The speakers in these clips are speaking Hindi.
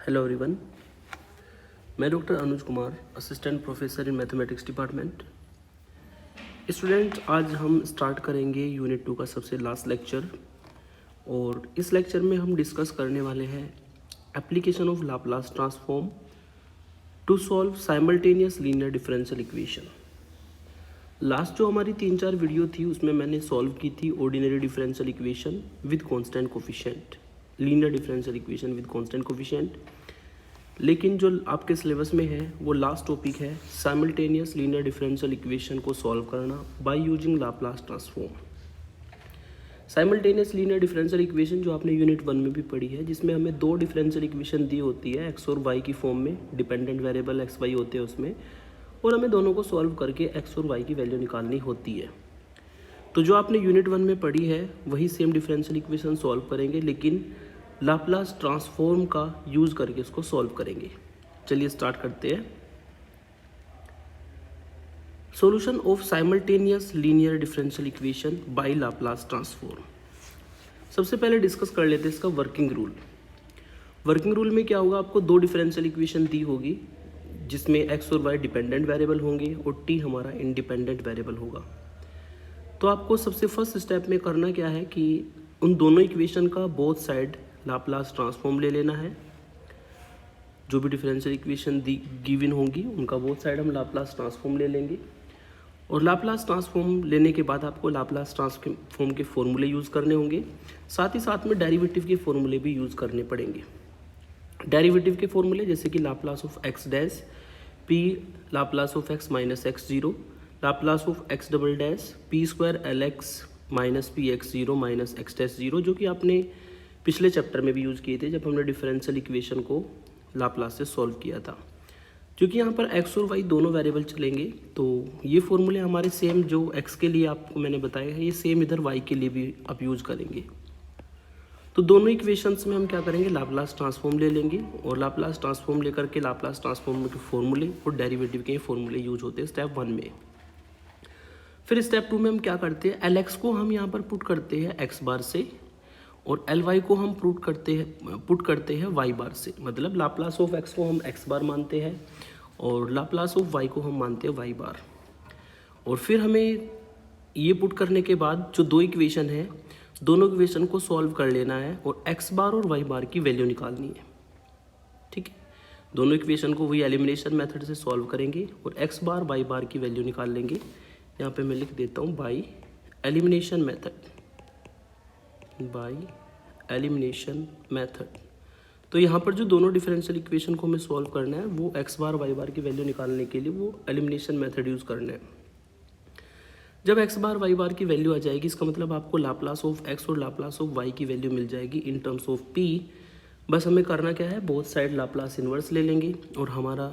हेलो एवरीवन, मैं doctor Anuj Kumar, assistant professor in mathematics department. Student, आज हम स्टार्ट करेंगे यूनिट 2 का सबसे लास्ट लेक्चर। और इस लेक्चर में हम डिस्कस करने वाले हैं application of Laplace transform to solve simultaneous linear differential equation. Last जो हमारी 3-4 वीडियो थी उसमें मैंने सॉल्व की थी ordinary differential equation with constant coefficient, linear differential equation with constant coefficient. लेकिन जो आपके सिलेबस में है वो लास्ट टॉपिक है साइमल्टेनियस लीनियर डिफरेंशियल इक्वेशन को सॉल्व करना by using Laplace transform. Simultaneous linear differential equation जो आपने यूनिट 1 में भी पढ़ी है, जिसमें हमें दो डिफरेंशियल इक्वेशन दी होती है एक्स और वाई की फॉर्म में, डिपेंडेंट वेरिएबल एक्स वाई होते हैं उसमें, और हमें दोनों को सॉल्व करके एक्स और वाई की वैल्यू निकालनी होती है। तो जो आपने यूनिट 1 में पढ़ी है वही सेम डिफरेंशियल इक्वेशन सॉल्व करेंगे, लेकिन लाप्लास ट्रांसफॉर्म का यूज़ करके इसको सॉल्व करेंगे। चलिए स्टार्ट करते हैं। Solution of simultaneous linear differential equation by Laplace transform. सबसे पहले डिस्कस कर लेते हैं इसका वर्किंग रूल। वर्किंग रूल में क्या होगा, आपको दो डिफरेंशियल इक्वेशन दी होगी जिसमें एक्स और वाई डिपेंडेंट वेरिएबल होंगे और टी हमारा इंडिपेंडेंट वेरिएबल होगा। तो आपको सबसे फर्स्ट स्टेप में करना क्या है कि उन दोनों इक्वेशन का बोथ साइड लाप्लास ट्रांसफॉर्म ले लेना है। जो भी डिफरेंशियल इक्वेशन गिवन होंगी उनका बोथ साइड हम लाप्लास ट्रांसफॉर्म ले लेंगे। और लाप्लास ट्रांसफॉर्म लेने के बाद आपको लाप्लास ट्रांसफॉर्म के फॉर्मूले यूज़ करने होंगे, साथ ही साथ में डेरिवेटिव के फॉर्मूले भी यूज़ करने पड़ेंगे। डेरिवेटिव के फॉर्मूले जैसे कि Laplace of x dash P Laplace of x minus x zero, Laplace of x double dash P square L x minus P x zero minus x dash zero, जो कि आपने पिछले चैप्टर में भी यूज़ किए थे जब हमने डिफरेंशियल इक्वेशन को लाप्लास से सॉल्व किया था। क्योंकि यहाँ पर एक्स और वाई दोनों वेरिएबल चलेंगे तो ये फॉर्मूले हमारे सेम जो एक्स के लिए आपको मैंने बताया है ये सेम इधर वाई के लिए भी आप यूज़ करेंगे। तो दोनों इक्वेशंस में हम क्या करेंगे, लाप्लास ट्रांसफॉर्म ले लेंगे और लाप्लास ट्रांसफॉर्म लेकर के लाप्लास ट्रांसफॉर्म के फॉर्मूले और डेरिवेटिव के फॉर्मूले यूज होते हैं स्टेप 1 में। फिर स्टेप 2 में हम क्या करते हैं, एल एक्स को हम यहाँ पर पुट करते हैं एक्स बार से और एल वाई को हम पुट करते हैं वाई बार से। मतलब लाप्लास ऑफ एक्स को हम एक्स बार मानते हैं और लाप्लास ऑफ वाई को हम मानते हैं वाई बार। और फिर हमें ये पुट करने के बाद जो दो इक्वेशन है दोनों इक्वेशन को सॉल्व कर लेना है और एक्स बार और वाई बार की वैल्यू निकालनी है। ठीक है, दोनों इक्वेशन को वही एलिमिनेशन मेथड से सॉल्व करेंगे और एक्स बार वाई बार की वैल्यू निकाल लेंगे। यहाँ पे मैं लिख देता हूँ by elimination method, by elimination method. तो यहाँ पर जो दोनों डिफरेंशियल इक्वेशन को हमें सॉल्व करना है वो एक्स बार वाई बार की वैल्यू निकालने के लिए वो एलिमिनेशन मेथड यूज़ करना है। जब एक्स बार वाई बार की वैल्यू आ जाएगी इसका मतलब आपको लाप्लास ऑफ एक्स और लाप्लास ऑफ वाई की वैल्यू मिल जाएगी इन टर्म्स ऑफ पी। बस हमें करना क्या है, बोथ साइड लाप्लास इन्वर्स ले लेंगे और हमारा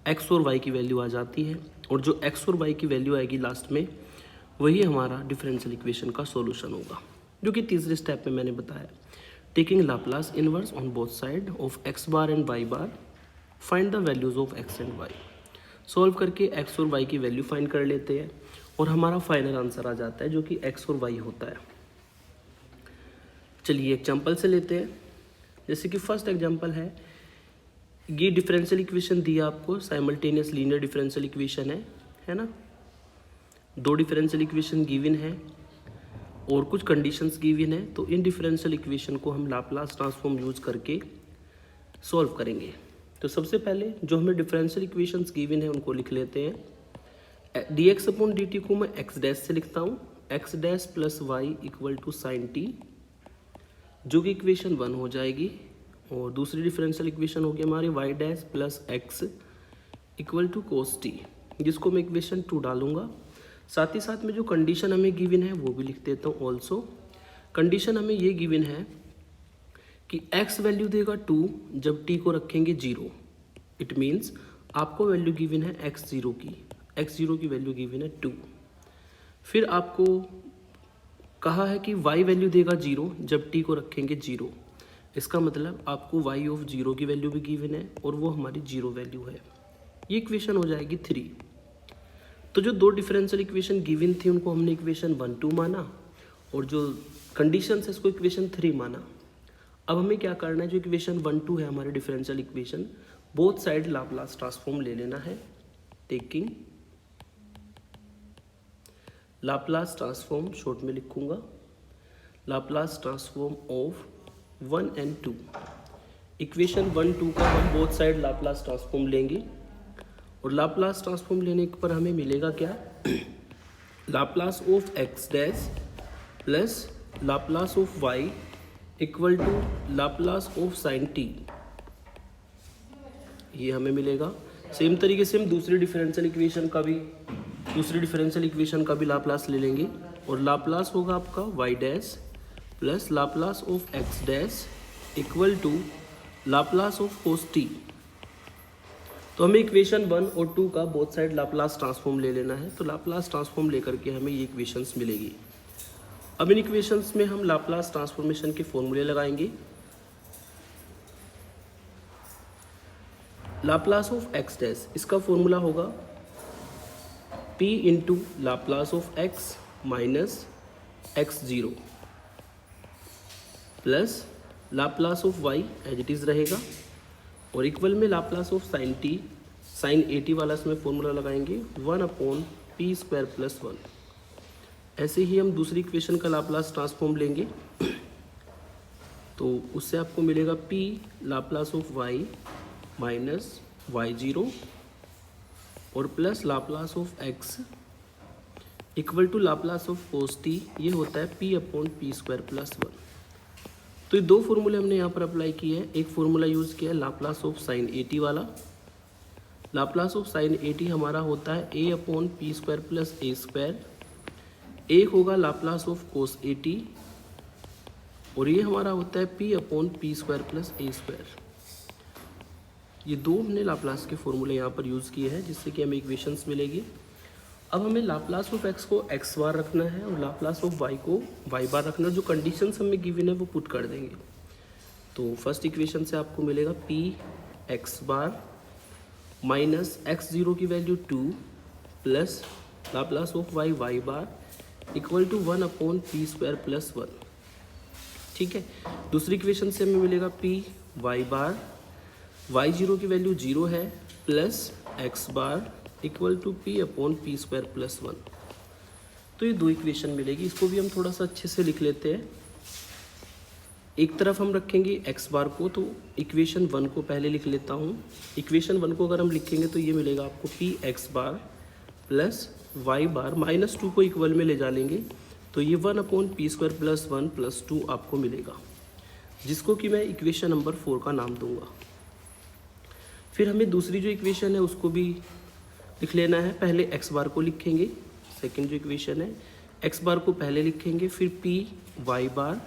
एक्स और वाई की वैल्यू आ जाती है। और जो एक्स और वाई की वैल्यू आएगी लास्ट में वही हमारा डिफरेंशियल इक्वेशन का सॉल्यूशन होगा, जो कि तीसरे स्टेप में मैंने बताया। Taking Laplace inverse on both side of x bar and y bar, find the values of x and y. Solve करके एक्स और वाई की वैल्यू फाइंड कर लेते हैं और हमारा फाइनल आंसर आ जाता है जो कि एक्स और वाई होता है। चलिए एग्जाम्पल से लेते हैं। जैसे कि फर्स्ट एग्जाम्पल है, ये डिफरेंशियल इक्वेशन दिया आपको, साइमल्टेनियस लीनियर डिफरेंशियल इक्वेशन है ना। दो डिफरेंशियल इक्वेशन गिवन है और कुछ कंडीशंस गिवन है। तो इन डिफरेंशियल इक्वेशन को हम लाप्लास ट्रांसफॉर्म यूज करके सॉल्व करेंगे। तो सबसे पहले जो हमें डिफरेंशियल इक्वेशंस गिवन है उनको लिख लेते हैं। D x upon d t को मैं एक्स डैश से लिखता हूँ, x dash plus y equal to sine t, जो कि इक्वेशन 1 हो जाएगी। और दूसरी डिफरेंशियल इक्वेशन होगी हमारी y dash plus x equal to cos t, जिसको मैं इक्वेशन 2 डालूंगा। साथ ही साथ में जो कंडीशन हमें गिवन है वो भी लिख देता हूँ ऑल्सो। कंडीशन हमें ये गिवन है कि x वैल्यू देगा 2 जब t को रखेंगे 0। इट मीन्स आपको वैल्यू गिवन है x0 की वैल्यू गिवन है 2। फिर आपको कहा है कि y वैल्यू देगा 0 जब t को रखेंगे 0। इसका मतलब आपको y ऑफ 0 की वैल्यू भी गिवन है और वो हमारी 0 वैल्यू है। ये इक्वेशन हो जाएगी 3। तो जो दो डिफरेंशियल इक्वेशन गिवन थी उनको हमने इक्वेशन 1 2 माना और जो कंडीशन है इसको इक्वेशन 3 माना। अब हमें क्या करना है, जो इक्वेशन 1-2 है हमारे differential equation, both side Laplace transform ले लेना है। टेकिंग लाप्लास ट्रांसफॉर्म, शॉर्ट में लिखूंगा, Laplace transform of 1 and 2। Equation 1-2 का हम बोथ साइड लाप्लास ट्रांसफॉर्म लेंगे और लाप्लास ट्रांसफॉर्म लेने पर हमें मिलेगा क्या, Laplace of x dash plus Laplace of y equal to Laplace of sine t, ये हमें मिलेगा। सेम तरीके से हम दूसरी डिफरेंशियल इक्वेशन का भी लाप्लास ले लेंगे और लाप्लास होगा आपका y dash plus Laplace of x dash equal to Laplace of cos t. तो हमें इक्वेशन 1 और 2 का बोथ साइड लाप्लास ट्रांसफॉर्म ले लेना है। तो लाप्लास ट्रांसफॉर्म लेकर के हमें ये इक्वेशंस मिलेगी। अब इन इक्वेशंस में हम लाप्लास ट्रांसफॉर्मेशन के फॉर्मूले लगाएंगे। लाप्लास ऑफ एक्स डैश, इसका फॉर्मूला होगा p into Laplace of x minus x zero plus Laplace of y as it is रहेगा और इक्वल में Laplace of sine t, sine 80 वाला इसमें फॉर्मूला लगाएंगे 1/p² प्लस 1। ऐसे ही हम दूसरी इक्वेशन का लाप्लास ट्रांसफॉर्म लेंगे तो उससे आपको मिलेगा p Laplace of y minus y0 और plus Laplace of x equal to Laplace of cos t, ये होता है p/p² प्लस 1। तो ये दो फॉर्मूले हमने यहाँ पर अप्लाई किए हैं। एक फॉर्मूला यूज़ किया है लाप्लास ऑफ साइन 80 वाला। लाप्लास ऑफ साइन 80 हमारा होता है a/p² प्लस a²। एक होगा लाप्लास ऑफ कोस 80 और ये हमारा होता है p/p² प्लस a²। ये दो हमने लाप्लास के फॉर्मूले यहाँ पर यूज़ किए हैं जिससे कि हमें इक्वेशंस मिलेगी। अब हमें लाप्लास ऑफ x को x बार रखना है और लाप्लास ऑफ y को y बार रखना है। जो कंडीशंस हमें गिवन है वो पुट कर देंगे। तो फर्स्ट इक्वेशन से आपको मिलेगा p x बार माइनस x0 की value 2 plus Laplace of y y bar equal to 1/p² plus 1। ठीक है, दूसरी इक्वेशन से हमें मिलेगा p y बार, y0 की वैल्यू 0 है plus x bar equal to p/p² plus 1। तो ये दो इक्वेशन मिलेगी। इसको भी हम थोड़ा सा अच्छे से लिख लेते हैं। एक तरफ हम रखेंगे x बार को, तो इक्वेशन 1 को पहले लिख लेता हूँ। इक्वेशन 1 को अगर हम लिखेंगे तो ये मिलेगा आपको p x bar plus y बार माइनस 2 को इक्वल में ले जा लेंगे तो ये 1/p² प्लस 1 प्लस 2 आपको मिलेगा, जिसको कि मैं इक्वेशन नंबर 4 का नाम दूंगा। फिर हमें दूसरी जो इक्वेशन है उसको भी लिख लेना है। पहले x बार को लिखेंगे, सेकंड जो इक्वेशन है x बार को पहले लिखेंगे, फिर p y बार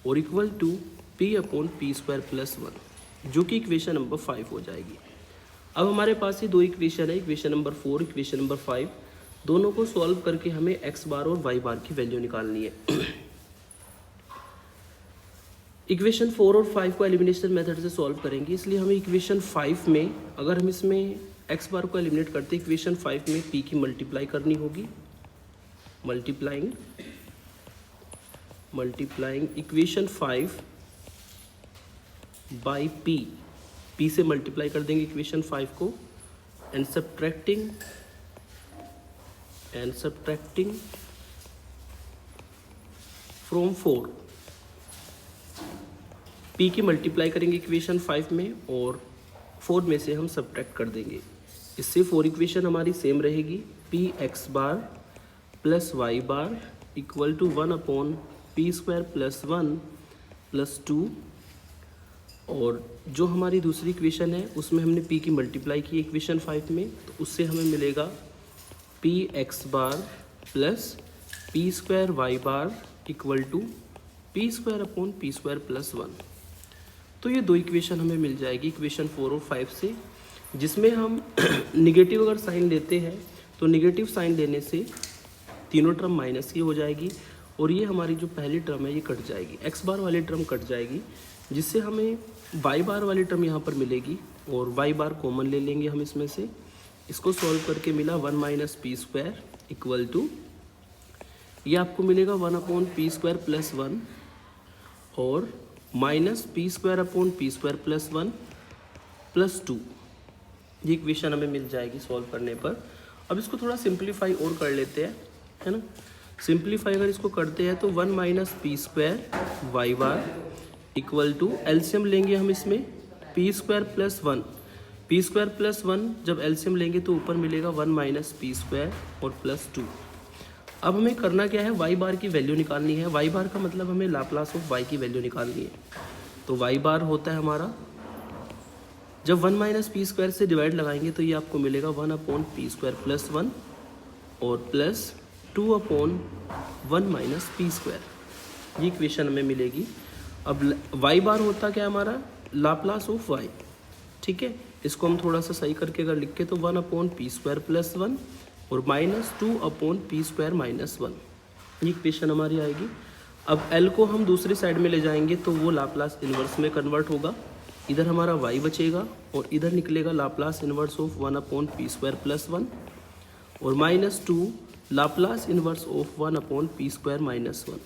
और इक्वल टू p/p² प्लस 1, जो कि इक्वेशन नंबर 5 हो जाएगी। अब हमारे पास ये दो इक्वेशन है, इक्वेशन नंबर 4, इक्वेशन नंबर 5। दोनों को सॉल्व करके हमें x बार और y बार की वैल्यू निकालनी है। इक्वेशन 4 और 5 को एलिमिनेशन मेथड से सॉल्व करेंगे, इसलिए हमें इक्वेशन 5 में अगर हम इसमें x बार को एलिमिनेट करते हैं, इक्वेशन 5 में p की मल्टीप्लाई करनी होगी। मल्टीप्लाइंग इक्वेशन 5 बाई p से मल्टीप्लाई कर देंगे इक्वेशन 5 को एंड सब्ट्रैक्टिंग फ्रॉम 4। p की मल्टीप्लाई करेंगे इक्वेशन 5 में और 4 में से हम सब्ट्रैक्ट कर देंगे। इससे 4 इक्वेशन हमारी सेम रहेगी, p x bar plus y bar equal to 1/p² plus 1 plus 2। और जो हमारी दूसरी इक्वेशन है उसमें हमने p की मल्टीप्लाई की इक्वेशन 5 में, तो उससे हमें मिलेगा p x bar plus p² y bar equal to p² plus 1। तो ये दो इक्वेशन हमें मिल जाएगी इक्वेशन 4 और 5 से, जिसमें हम निगेटिव अगर साइन लेते हैं तो निगेटिव साइन लेने से तीनों टर्म माइनस की हो जाएगी और ये हमारी जो पहली टर्म है ये कट जाएगी, x बार वाली टर्म कट जाएगी, जिससे हमें y बार वाली टर्म यहाँ पर मिलेगी और y बार कॉमन ले लेंगे हम इसमें से। इसको सॉल्व करके मिला 1 - p² इक्वल टू, ये आपको मिलेगा 1/p² प्लस 1 और minus p square upon p square plus 1 plus 2, ये इक्वेशन हमें मिल जाएगी सॉल्व करने पर। अब इसको थोड़ा सिंप्लीफाई और कर लेते हैं, है ना। सिंप्लीफाई अगर इसको करते हैं तो 1 minus p square y bar equal to, LCM लेंगे हम इसमें, p square plus 1, p square plus 1 जब एलसीएम लेंगे तो ऊपर मिलेगा 1 माइनस पी स्क्वायर और प्लस 2। अब हमें करना क्या है, वाई बार की वैल्यू निकालनी है। वाई बार का मतलब हमें लाप्लास ऑफ वाई की वैल्यू निकालनी है। तो वाई बार होता है हमारा, जब 1 माइनस पी स्क्वायर से डिवाइड लगाएंगे तो ये आपको मिलेगा 1 अपॉन पी स्क्वायर प्लस 1 और plus 2 upon 1 minus p square, ये इक्वेशन हमें मिलेगी। अब वाई बार होता क्या हमारा, लाप्लास ऑफ वाई, ठीक है। इसको हम थोड़ा सा सही करके अगर लिखे तो 1 अपॉन पी स्क्वायर प्लस 1 और minus 2 upon p square minus 1, ये इक्वेशन हमारी आएगी। अब एल को हम दूसरी साइड में ले जाएंगे तो वो लाप्लास इन्वर्स में कन्वर्ट होगा। इधर हमारा y बचेगा और इधर निकलेगा Laplace inverse of 1 upon p square plus 1 और minus 2 Laplace inverse of 1 upon p square minus 1।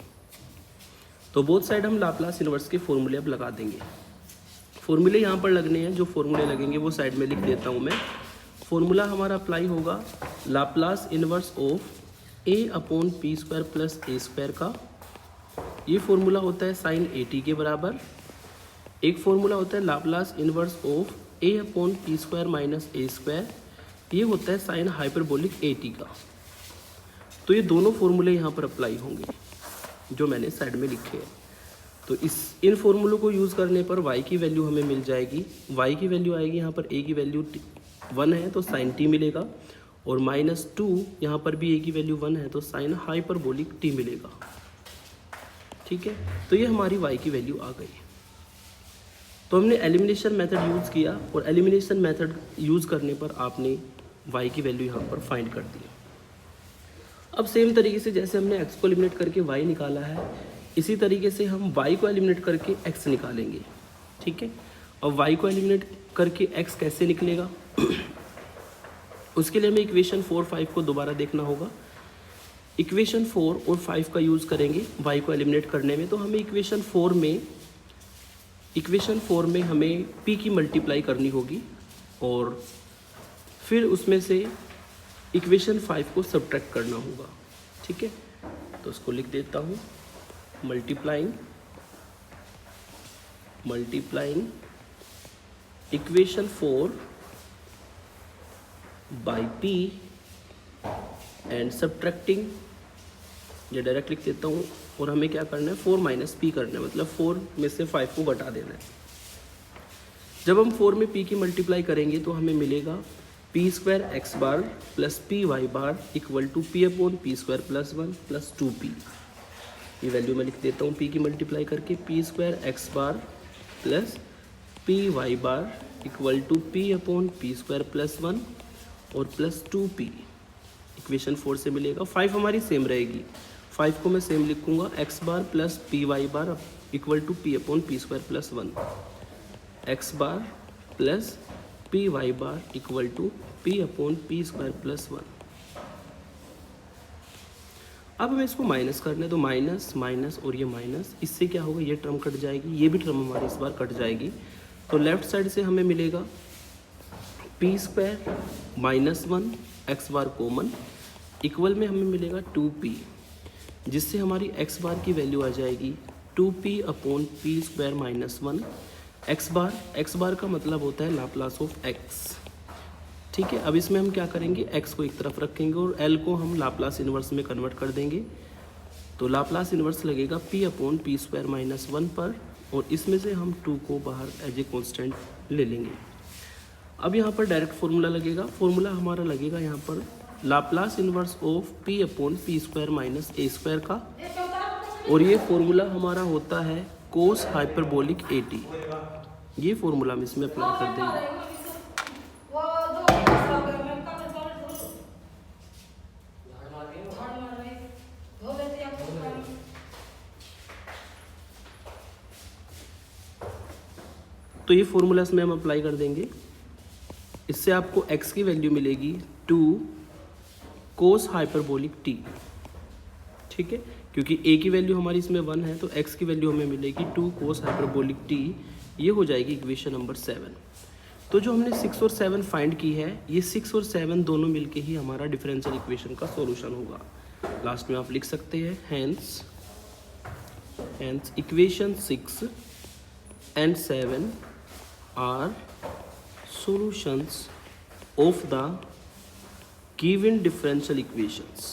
तो बोथ साइड हम लाप्लास इन्वर्स के फॉर्मूले अब लगा देंगे। फॉर्मूले यहाँ पर लगने हैं, जो फॉर्मूले लगेंगे वो साइड में लिख देता हूँ मैं। फॉर्मूला हमारा अप्लाई होगा Laplace inverse of a upon p square plus a square का, ये फॉर्मूला होता है साइन ए टी के बराबर। एक फॉर्मूला होता है Laplace inverse of a upon p square minus A square, ये होता है साइन हाइपरबोलिक ए टी का। तो ये दोनों फॉर्मूले यहाँ पर अप्लाई होंगे जो मैंने साइड में लिखे हैं। तो इन फॉर्मूलों को यूज़ करने पर y की वैल्यू हमें मिल जाएगी। y की वैल्यू आएगी यहाँ पर, a की वैल्यू 1 है तो साइन t मिलेगा और माइनस 2 यहाँ पर भी a की वैल्यू 1 है तो साइन हाइपरबोलिक t मिलेगा, ठीक है। तो ये हमारी y की वैल्यू आ गई। तो हमने एलिमिनेशन मेथड यूज़ किया और एलिमिनेशन मेथड यूज़ करने पर आपने y की वैल्यू यहाँ पर फाइंड कर दी। अब सेम तरीके से जैसे हमने x को एलिमिनेट करके y निकाला है, इसी तरीके से हम y को एलिमिनेट करके x निकालेंगे, ठीक है। और y को एलिमिनेट करके x कैसे निकलेगा उसके लिए हमें इक्वेशन 4, 5 को दोबारा देखना होगा। इक्वेशन 4 और 5 का यूज़ करेंगे y को एलिमिनेट करने में। तो हमें इक्वेशन 4 में हमें p की मल्टीप्लाई करनी होगी और फिर उसमें से इक्वेशन 5 को सब्ट्रैक्ट करना होगा, ठीक है। तो उसको लिख देता हूँ, multiplying equation 4 by p and subtracting, ये डायरेक्ट लिख देता हूँ। और हमें क्या करना है, 4 माइनस पी करना है, मतलब 4 में से 5 को घटा देना है। जब हम 4 में p की मल्टीप्लाई करेंगे तो हमें मिलेगा p square x bar plus p y bar equal to p upon p square plus 1 plus 2p। ये वैल्यू मैं लिख देता हूँ p की मल्टीप्लाई करके, p square x bar plus p y bar equal to p upon p square plus 1 और प्लस 2p। इक्वेशन 4 से मिलेगा। 5 हमारी सेम रहेगी, 5 को मैं सेम लिखूँगा, x bar plus p y bar equal to p upon p square plus 1, x bar plus p y bar equal to p upon p square plus 1। अब हमें इसको माइनस करना है, तो माइनस माइनस और ये माइनस, इससे क्या होगा, ये टर्म कट जाएगी, ये भी टर्म हमारी इस बार कट जाएगी। तो लेफ्ट साइड से हमें मिलेगा पी स्क्वायर माइनस 1 एक्स बार कॉमन इक्वल में हमें मिलेगा 2p, जिससे हमारी एक्स बार की वैल्यू आ जाएगी 2p upon p square minus 1 x bar का मतलब होता है लाप्लास ऑफ x, ठीक है। अब इसमें हम क्या करेंगे, x को एक तरफ रखेंगे और l को हम लाप्लास इन्वर्स में कन्वर्ट कर देंगे। तो लाप्लास इन्वर्स लगेगा p upon p square minus 1 पर, और इसमें से हम 2 को बाहर एज ए कॉन्स्टेंट ले लेंगे। अब यहाँ पर डायरेक्ट फॉर्मूला लगेगा, फॉर्मूला हमारा लगेगा यहाँ पर Laplace inverse of p upon p square minus A square का, और ये फॉर्मूला हमारा होता है कोस हाइपरबोलिक at। ये फॉर्मूला हम इसमें अप्लाई कर देंगे। तो ये फॉर्मूला इसमें हम अप्लाई कर देंगे। इससे आपको x की वैल्यू मिलेगी 2 कोस हाइपरबोलिक t, ठीक है। क्योंकि ए की वैल्यू हमारी इसमें 1 है तो एक्स की वैल्यू हमें मिलेगी 2 कोस हाइपरबोलिक टी, ये हो जाएगी इक्वेशन नंबर 7। तो जो हमने 6 और 7 फाइंड की है, ये 6 और 7 दोनों मिलके ही हमारा डिफरेंशियल इक्वेशन का सॉल्यूशन होगा। लास्ट में आप लिख सकते हैं hence equation 6 and 7 are solutions of the given differential equations।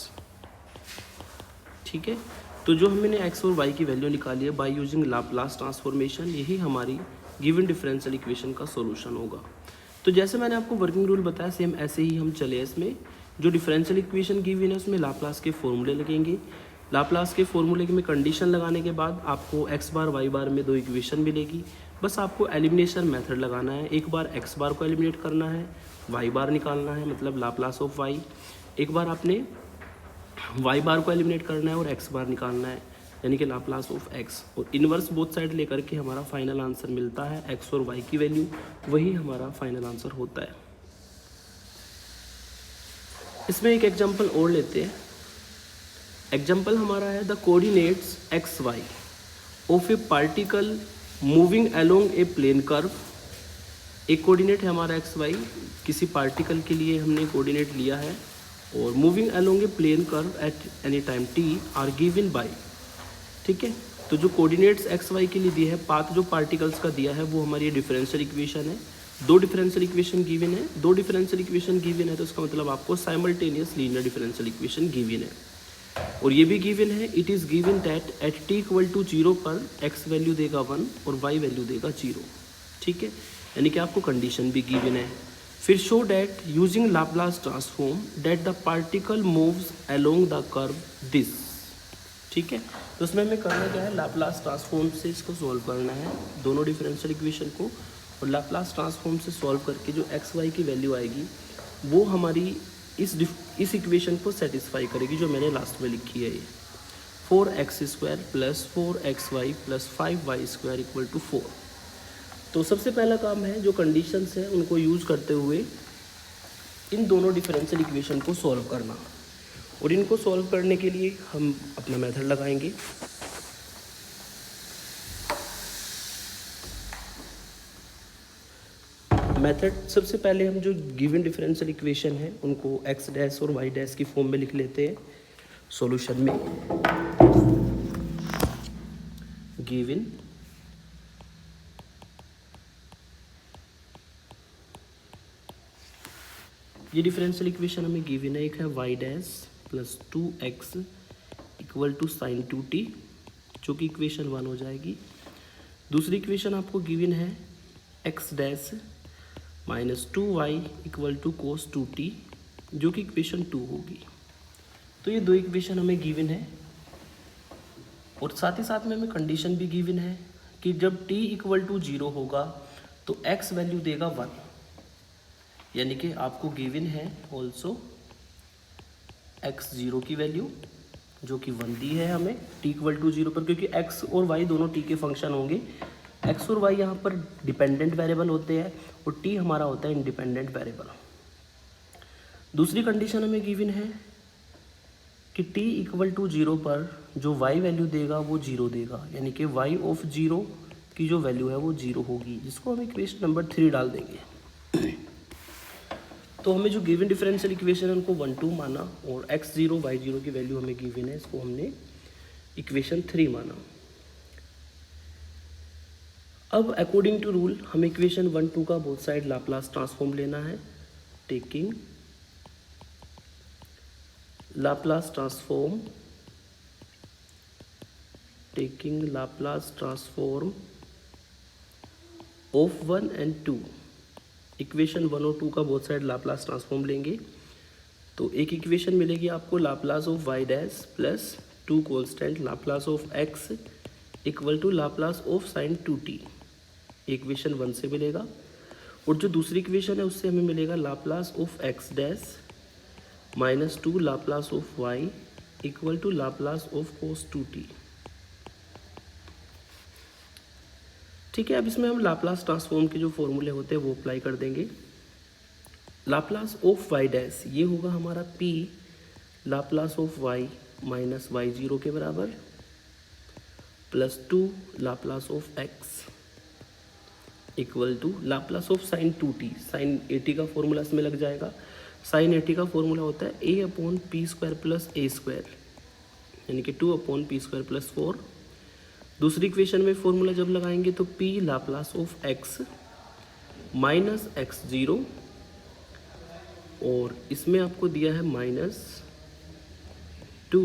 ठीक है, तो जो हमने x और y की वैल्यू निकाली है बाय यूजिंग लाप्लास ट्रांसफॉर्मेशन, यही हमारी गिवन डिफरेंशियल इक्वेशन का सॉल्यूशन होगा। तो जैसे मैंने आपको वर्किंग रूल बताया, सेम ऐसे ही हम चले इसमें। जो डिफरेंशियल इक्वेशन गिवन है उसमें लाप्लास के फॉर्मूले लगेंगे। लाप्लास के फॉर्मूले में कंडीशन लगाने के बाद आपको x बार y बार में 2 इक्वेशन मिलेगी। बस आपको एलिमिनेशन मेथड लगाना है। एक बार x बार को एलिमिनेट करना है, y बार निकालना है, मतलब लाप्लास ऑफ y। एक बार आपने y बार को एलिमिनेट करना है और x बार निकालना है, यानी कि लाप्लास ऑफ x। और इन्वर्स बोथ साइड लेकर के हमारा फाइनल आंसर मिलता है x और y की वैल्यू, वही हमारा फाइनल आंसर होता है। इसमें एक एग्जांपल और लेते हैं। एग्जाम्पल हमारा है the coordinates x y of a particle moving along a plane curve. एक कोऑर्डिनेट है हमारा एक्स वाई, किसी पार्टिकल के लिए हमने कोऑर्डिनेट लिया है, और moving along a plane curve at any time t are given by. ठीक है, तो जो कोऑर्डिनेट्स एक्स वाई के लिए दिए हैं, पाथ जो पार्टिकल्स का दिया है वो हमारी डिफरेंशियल इक्वेशन है। 2 डिफरेंशियल इक्वेशन गिवन है। 2 डिफरेंशियल इक्वेशन गिवन है तो इसका मतलब आपको simultaneous linear differential equation given है। और ये भी गिवन है, it is given that at t equal to 0 पर x वैल्यू देगा 1 और y वैल्यू देगा 0। ठीक है, यानी कि आपको कंडीशन भी गिवन है। फिर show that using Laplace transform that the particle moves along the curve this. ठीक है, तो उसमें हमें करना क्या है, लाप्लास ट्रांसफॉर्म से इसको सॉल्व करना है, दोनों डिफरेंशियल इक्वेशन को। और लाप्लास ट्रांसफॉर्म से सॉल्व करके जो एक्स वाई की वैल्यू आएगी वो हमारी इस इक्वेशन को सेटिस्फाई करेगी जो मैंने लास्ट में लिखी है। ये 4x² plus 4xy plus 5y² equal to 4। तो सबसे पहला काम है, जो कंडीशंस हैं उनको यूज़ करते हुए इन दोनों डिफरेंशियल इक्वेशन को सॉल्व करना। और इनको सॉल्व करने के लिए हम अपना मेथड लगाएंगे। मेथड सबसे पहले हम जो गिवन डिफरेंशियल इक्वेशन है उनको x डैश और y डैश की फॉर्म में लिख लेते हैं सॉल्यूशन में। गिवन ये डिफरेंशियल इक्वेशन हमें गिवन है। एक है y dash plus 2x equal to sine 2t, जो कि इक्वेशन 1 हो जाएगी। दूसरी इक्वेशन आपको गिवन है x dash minus 2y equal to cos 2t, जो कि इक्वेशन 2 होगी। तो ये 2 इक्वेशन हमें गिवन है। और साथ ही साथ में हमें कंडीशन भी गिवन है कि जब t इक्वल टू 0 होगा तो x वैल्यू देगा 1, यानी कि आपको गिवन है ऑल्सो x0 की वैल्यू जो कि 1 दी है हमें t इक्वल टू 0 पर, क्योंकि x और y दोनों t के फंक्शन होंगे। x और y यहाँ पर डिपेंडेंट वेरिएबल होते हैं और t हमारा होता है इंडिपेंडेंट वेरिएबल। दूसरी कंडीशन हमें गिवन है कि t इक्वल टू 0 पर जो y वैल्यू देगा वो 0 देगा, यानी कि y ऑफ 0 की जो वैल्यू है वो 0 होगी, जिसको हम इक्वेशन नंबर 3 डाल देंगे। तो हमें जो गिवन डिफरेंशियल इक्वेशन है उनको 1 2 माना और x0 y0 की वैल्यू हमें गिवन है, इसको हमने इक्वेशन 3 माना। अब अकॉर्डिंग टू रूल हमें इक्वेशन 1 2 का बोथ साइड लाप्लास ट्रांसफॉर्म लेना है। Taking Laplace transform of 1 and 2। Equation 1 और 2 का बोथ साइड लाप्लास ट्रांसफॉर्म लेंगे तो एक इक्वेशन मिलेगी आपको Laplace of y dash plus 2 constant Laplace of x equal to Laplace of sine 2t, equation 1 से मिलेगा। और जो दूसरी इक्वेशन है उससे हमें मिलेगा Laplace of x dash minus 2 Laplace of y equal to Laplace of cos 2t। ठीक है, अब इसमें हम लाप्लास ट्रांसफॉर्म के जो फॉर्मूले होते हैं वो अप्लाई कर देंगे। लाप्लास ऑफ y डैश ये होगा हमारा p Laplace of y minus y zero के बराबर plus 2 Laplace of x equal to Laplace of sine 2t। Sine 80 का फॉर्मूला इसमें लग जाएगा। साइन 80 का फॉर्मूला होता है a upon p square plus a square, यानी कि 2 अपॉन पी स्क्वायर प्लस 4। दूसरी इक्वेशन में फॉर्मूला जब लगाएंगे तो p Laplace of x minus x zero, और इसमें आपको दिया है minus 2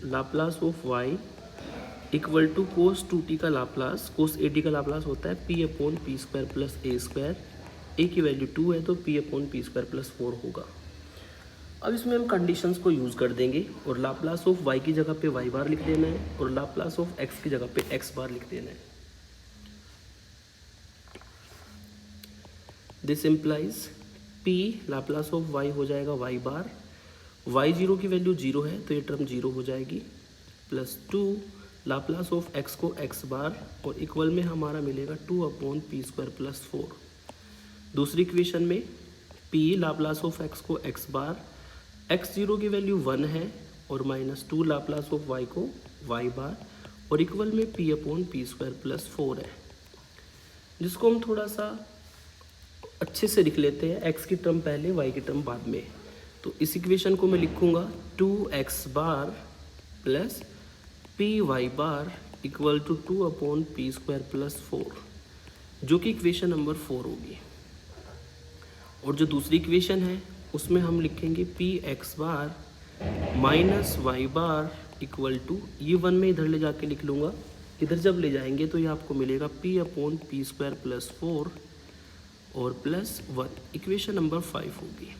Laplace of y equal to cos 2t का लाप्लास, कोस 80 का लाप्लास होता है p upon p square plus a square. A की वैल्यू 2 है तो p upon p square plus 4 होगा। अब इसमें हम कंडीशंस को यूज़ कर देंगे और लाप्लास ऑफ y की जगह पे y बार लिख देना है और लाप्लास ऑफ x की जगह पे x बार लिख देना है। This implies p Laplace of y हो जाएगा y बार, y जीरो की वैल्यू 0 है तो ये टर्म 0 हो जाएगी, प्लस 2 लाप्लास ऑफ x को x बार और इक्वल में हमारा मिलेगा 2 अपॉन पी स्क्वायर प्लस 4। दूसरी इक्वेशन में p लाप्लास ऑफ x को x बार, x जीरो की वैल्यू 1 है और माइनस 2 लाप्लास ऑफ y को y बार और इक्वल में p upon p square plus 4 है, जिसको हम थोड़ा सा अच्छे से लिख लेते हैं, x की टर्म पहले y की टर्म बाद में। तो इस इक्वेशन को मैं लिखूँगा 2x bar plus p y bar equal to 2 upon p square plus 4, जो कि इक्वेशन नंबर 4 होगी। और जो दूसरी इक्वेशन है उसमें हम लिखेंगे p x bar minus y bar equal to, ये 1 में इधर ले जाके लिख लूँगा, इधर जब ले जाएंगे तो ये आपको मिलेगा p upon p square plus 4 और प्लस 1, इक्वेशन नंबर 5 होगी।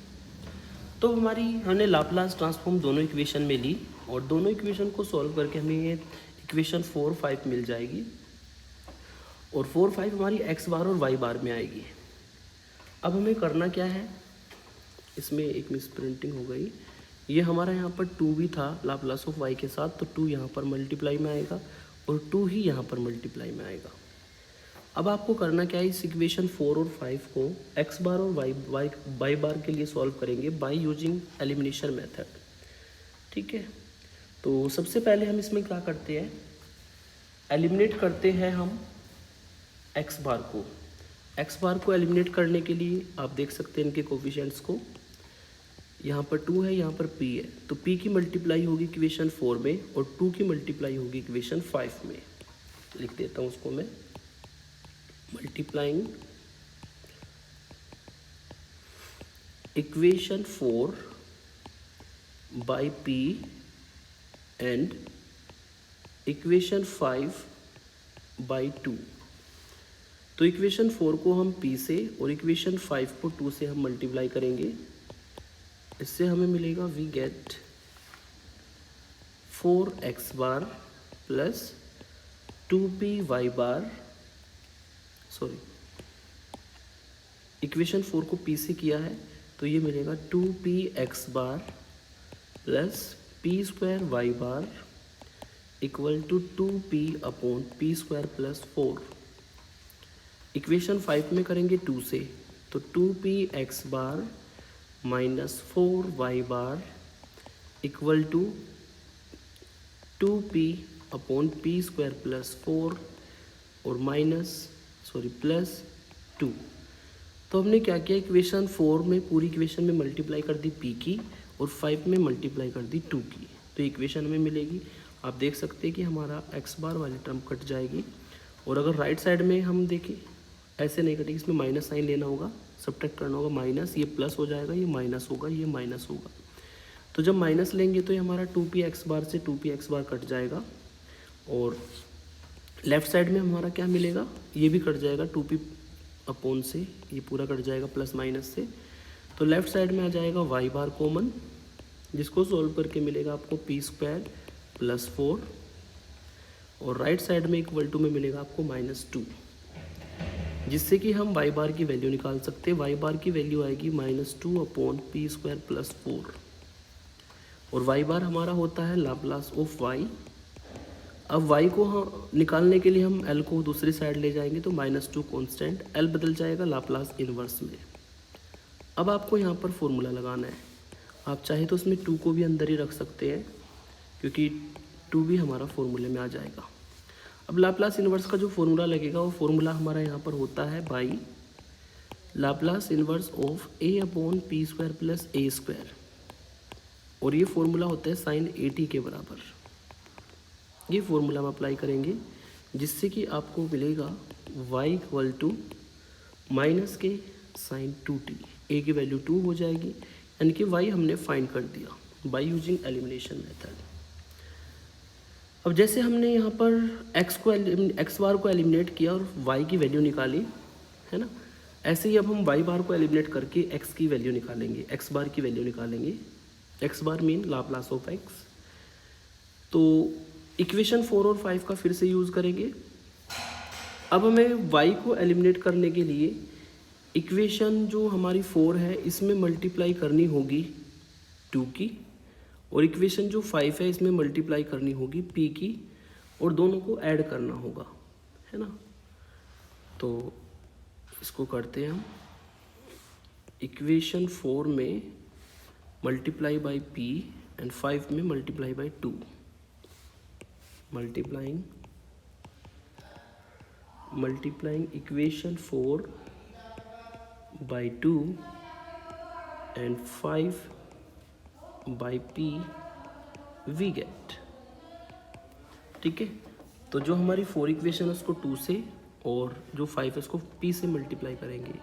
तो हमारी हमने लाप्लास ट्रांसफॉर्म दोनों इक्वेशन में ली और दोनों इक्वेशन को सॉल्व करके हमें ये इक्वेशन 4, 5 मिल जाएगी और 4, 5 हमारी x बार और y बार में आएगी। अब हमें करना क्या है, इसमें एक मिस प्रिंटिंग हो गई, ये हमारा यहाँ पर 2 भी था लाप्लास ऑफ y के साथ, तो 2 यहाँ पर मल्टीप्लाई में आएगा और 2 ही यहाँ पर मल्टीप्लाई में आएगा। अब आपको करना क्या है, इस इक्वेशन 4 और 5 को x बार और y बार के लिए सॉल्व करेंगे बाय यूजिंग एलिमिनेशन मेथड। ठीक है, तो सबसे पहले हम इसमें क्या करते हैं, एलिमिनेट करते हैं हम x बार को एलिमिनेट करने के लिए आप देख सकते हैं इनके कोफिशिएंट्स को, यहाँ पर 2 है, यहाँ पर p है, तो p की मल्टीप्लाई होगी इक्वेशन 4 में और 2 की मल्टीप्लाई होगी इक्वेशन 5 में। लिख देता हूँ उसको मैं, multiplying equation 4 by p and equation 5 by 2। तो इक्वेशन 4 को हम p से और इक्वेशन 5 को 2 से हम मल्टीप्लाई करेंगे, इससे हमें मिलेगा we get 4x bar plus 2py bar, sorry equation 4 को p से किया है तो ये मिलेगा 2px bar plus p square y bar equal to 2p upon p square plus 4। Equation 5 में करेंगे 2 से तो 2px bar minus 4y bar equal to 2p upon p square plus 4 और प्लस 2। तो हमने क्या किया, इक्वेशन 4 में पूरी इक्वेशन में मल्टीप्लाई कर दी p की और 5 में मल्टीप्लाई कर दी 2 की, तो इक्वेशन में मिलेगी। आप देख सकते हैं कि हमारा x बार वाली टर्म कट जाएगी और अगर राइट साइड में हम देखें ऐसे नहीं कटेगी, इसमें माइनस साइन लेना होगा, सब्ट्रैक्ट करना होगा, माइनस, ये प्लस हो जाएगा, ये माइनस होगा, ये माइनस होगा। तो जब माइनस लेंगे तो ये हमारा 2px बार से 2px बार कट जाएगा और लेफ्ट साइड में हमारा क्या मिलेगा, ये भी कट जाएगा 2p अपॉन से, ये पूरा कट जाएगा प्लस माइनस से। तो लेफ्ट साइड में आ जाएगा y बार कॉमन, जिसको सोल्व करके मिलेगा आपको पी स्क्वायर प्लस 4 और राइट साइड में इक्वल टू में मिलेगा आपको -2, जिससे कि हम y बार की वैल्यू निकाल सकते हैं। y बार की वैल्यू आएगी -2 अपॉन पी स्क्वायर प्लस 4 और y बार हमारा होता है लाप्लास ऑफ y। अब y को हम निकालने के लिए हम l को दूसरी साइड ले जाएंगे तो -2 कांस्टेंट, l बदल जाएगा लाप्लास इन्वर्स में। अब आपको यहाँ पर फॉर्मूला लगाना है, आप चाहे तो उसमें 2 को भी अंदर ही रख सकते हैं, क्योंकि 2 भी हमारा फॉर्मूले में आ जाएगा। अब लाप्लास इन्वर्स का जो फॉर्मूला लगेगा वो फॉर्मूला हमारा यहाँ पर होता है by Laplace inverse of a upon p square plus a square, और ये फॉर्मूला होता है साइन 80 के बराबर। ये फॉर्मूला हम अप्लाई करेंगे जिससे कि आपको मिलेगा y इक्वल टू माइनस के साइन 2t। a की वैल्यू 2 हो जाएगी, यानी कि y हमने फाइंड कर दिया बाय यूजिंग एलिमिनेशन मेथड। अब जैसे हमने यहाँ पर x बार को एलिमिनेट किया और y की वैल्यू निकाली, है ना, ऐसे ही अब हम y बार को एलिमिनेट करके x की वैल्यू निकालेंगे, x बार की वैल्यू निकालेंगे। x bar mean Laplace of x। तो इक्वेशन 4 और 5 का फिर से यूज़ करेंगे। अब हमें y को एलिमिनेट करने के लिए इक्वेशन जो हमारी 4 है इसमें मल्टीप्लाई करनी होगी 2 की, और इक्वेशन जो 5 है इसमें मल्टीप्लाई करनी होगी p की, और दोनों को ऐड करना होगा, है ना। तो इसको करते हैं हम। इक्वेशन 4 में मल्टीप्लाई बाई p एंड 5 में multiply by 2। Multiplying equation 4 by 2 and 5 by p we get. ठीक है, तो जो हमारी 4 इक्वेशन है उसको 2 से, और जो 5 है उसको p से मल्टीप्लाई करेंगे।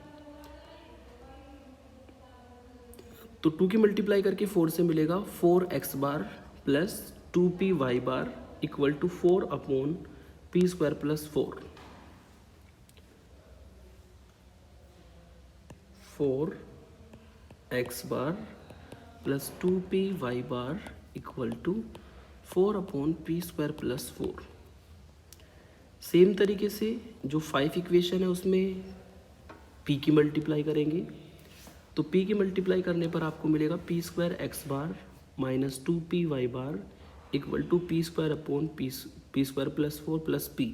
तो 2 की मल्टीप्लाई करके 4 से मिलेगा 4x bar plus 2p y bar equal to 4 upon p square plus 4। 4x bar plus 2p y bar equal to 4 upon p square plus 4। Same तरीके से जो 5 इक्वेशन है उसमें p की मल्टीप्लाई करेंगे। तो p की मल्टीप्लाई करने पर आपको मिलेगा p square x bar minus 2p y bar equal to p square upon p square plus 4 plus p।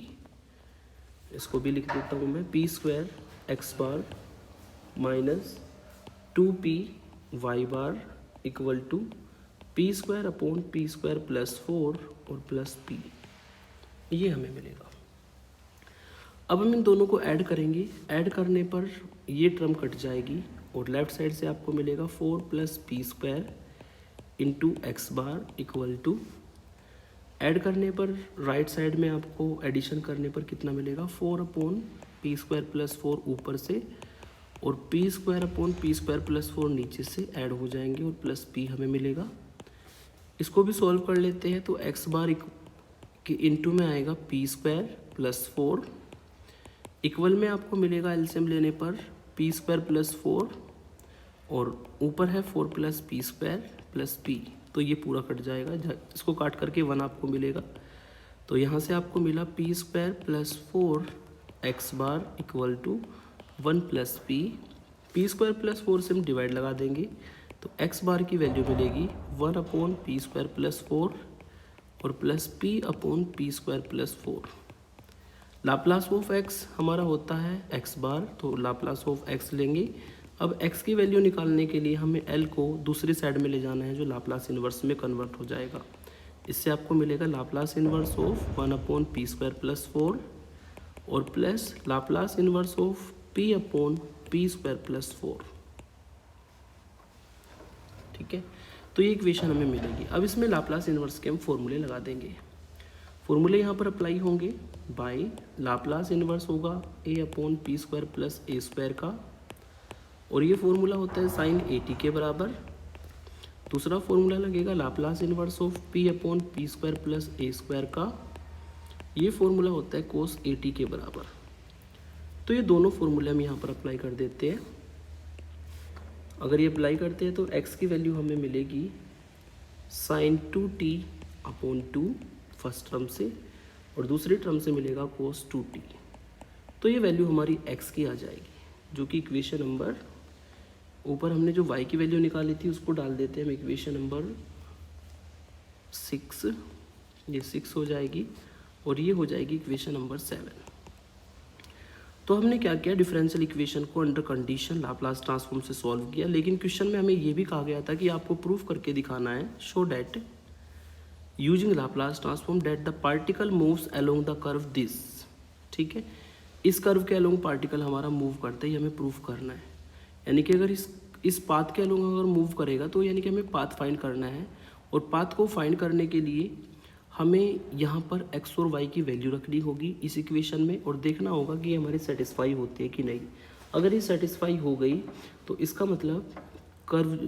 इसको भी लिख देता हूँ मैं, p square x bar minus 2p y bar equal to p square upon p square plus 4 और प्लस p। ये हमें मिलेगा। अब हम इन दोनों को ऐड करेंगे। ऐड करने पर ये टर्म कट जाएगी और लेफ्ट साइड से आपको मिलेगा 4 plus p square into x bar equal to, add करने पर राइट साइड में आपको एडिशन करने पर कितना मिलेगा 4 अपॉन पी स्क्वायर प्लस 4 ऊपर से, और P square upon p square plus 4 नीचे से ऐड हो जाएंगे और प्लस p हमें मिलेगा। इसको भी सॉल्व कर लेते हैं। तो एक्स बार के इंटू में आएगा पी स्क्वायर प्लस 4 इक्वल में आपको मिलेगा एलसीएम लेने पर पी स्क्वायर प्लस 4, और ऊपर है 4 plus p square plus p। तो ये पूरा कट जाएगा, इसको काट करके 1 आपको मिलेगा। तो यहाँ से आपको मिला p square plus 4 x bar equal to 1 plus p square plus 4 से हम डिवाइड लगा देंगे। तो एक्स बार की वैल्यू मिलेगी 1 अपॉन पी स्क्वायर प्लस 4 और plus p upon p square plus 4। Laplace of x हमारा होता है एक्स बार, तो लाप्लास ऑफ एक्स लेंगे। अब x की वैल्यू निकालने के लिए हमें l को दूसरी साइड में ले जाना है जो लाप्लास इन्वर्स में कन्वर्ट हो जाएगा। इससे आपको मिलेगा Laplace inverse of 1 upon p square plus 4 और plus Laplace inverse of p upon p square plus 4। ठीक है, तो ये इक्वेशन हमें मिलेगी। अब इसमें लाप्लास इन्वर्स के हम फॉर्मूले लगा देंगे। फॉर्मूले यहाँ पर अप्लाई होंगे बाय लाप्लास इन्वर्स होगा a upon p square plus a square का, और ये फॉर्मूला होता है साइन 80 के बराबर। दूसरा फॉर्मूला लगेगा Laplace inverse of p upon p square plus a square का, ये फॉर्मूला होता है कोस 80 के बराबर। तो ये दोनों फॉर्मूले हम यहाँ पर अप्लाई कर देते हैं। अगर ये अप्लाई करते हैं तो x की वैल्यू हमें मिलेगी sign 2t upon 2 first term से, और दूसरी टर्म से मिलेगा कोस 2t। तो ये वैल्यू हमारी x की आ जाएगी, जो कि इक्वेशन नंबर, ऊपर हमने जो y की वैल्यू निकाली थी उसको डाल देते हैं हम इक्वेशन नंबर 6। ये 6 हो जाएगी और ये हो जाएगी इक्वेशन नंबर 7। तो हमने क्या किया, डिफरेंशियल इक्वेशन को अंडर कंडीशन लाप्लास ट्रांसफॉर्म से सॉल्व किया। लेकिन क्वेश्चन में हमें ये भी कहा गया था कि आपको प्रूफ करके दिखाना है, show that using Laplace transform that the particle moves along the curve this. ठीक है, इस कर्व के अलोंग पार्टिकल हमारा मूव करता है, ये हमें प्रूफ करना है। यानी कि अगर इस पाथ के अलोंग अगर मूव करेगा तो यानी कि हमें पाथ फाइंड करना है, और पाथ को फाइंड करने के लिए हमें यहाँ पर एक्स और वाई की वैल्यू रखनी होगी इस इक्वेशन में, और देखना होगा कि हमारी सेटिस्फाई होती है कि नहीं। अगर ये सेटिस्फाई हो गई तो इसका मतलब कर्व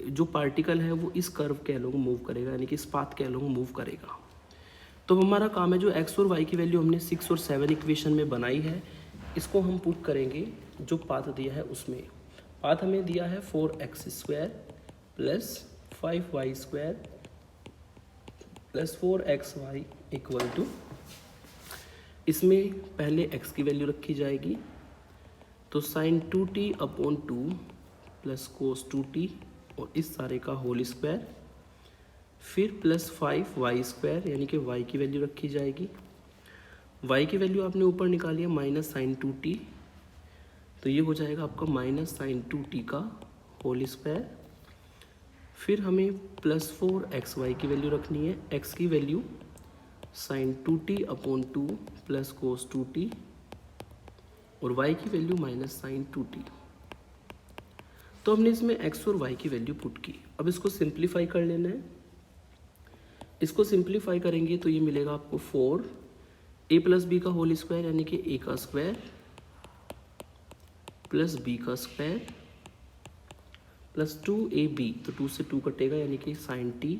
जो पार्टिकल है वो इस कर्व के अलोंग मूव करेगा, यानी कि इस पाथ के अलोंग मूव करेगा। तो हमारा काम है जो एक्स और वाई की वैल्यू हमने 6 और 7 इक्वेशन में बनाई है, इसको हम पुट करेंगे जो पाथ दिया है उसमें। पाथ हमें दिया है 4x² plus 5y² plus 4xy equal to, इसमें पहले x की वैल्यू रखी जाएगी, तो sin 2t upon 2 plus cos 2t और इस सारे का होल स्क्वायर, फिर प्लस 5y² यानी कि y की वैल्यू रखी जाएगी। y की वैल्यू आपने ऊपर निकाली है माइनस साइन 2t, तो ये हो जाएगा आपका माइनस साइन 2t का होल स्क्वायर। फिर हमें प्लस 4xy की वैल्यू रखनी है, x की value sine 2t upon 2 plus cos 2t और y की वैल्यू माइनस साइन 2t। तो हमने इसमें x और y की वैल्यू पुट की। अब इसको सिंप्लीफाई कर लेना है। इसको सिंप्लीफाई करेंगे तो ये मिलेगा आपको 4a प्लस बी का होल स्क्वायर यानी कि a का स्क्वायर प्लस b का स्क्वायर प्लस 2ab, तो 2 से 2 कटेगा यानी कि साइन t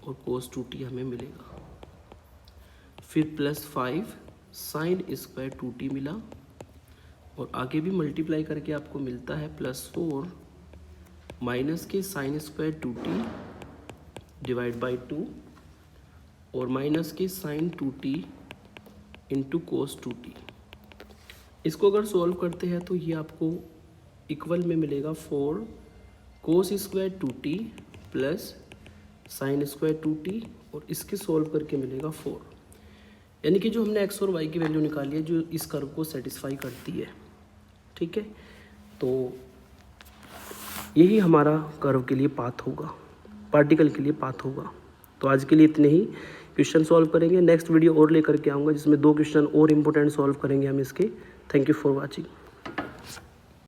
और कोस 2t हमें मिलेगा। फिर प्लस 5 साइन स्क्वायर 2t मिला, और आगे भी मल्टीप्लाई करके आपको मिलता है प्लस 4 माइनस के sine square 2t divide by 2 और माइनस के sign 2t into cos 2t। इसको अगर सॉल्व करते हैं तो ये आपको इक्वल में मिलेगा 4 cos square 2t plus sine square 2t और इसके सॉल्व करके मिलेगा 4। यानी कि जो हमने x और y की वैल्यू निकाली है जो इस कर्व को सेटिस्फाई करती है। ठीक है, तो यही हमारा कर्व के लिए पाथ होगा, पार्टिकल के लिए पाथ होगा। तो आज के लिए इतने ही क्वेश्चन सॉल्व करेंगे। नेक्स्ट वीडियो और लेकर के आऊँगा जिसमें 2 क्वेश्चन और इम्पोर्टेंट सॉल्व करेंगे हम इसके। Thank you for watching.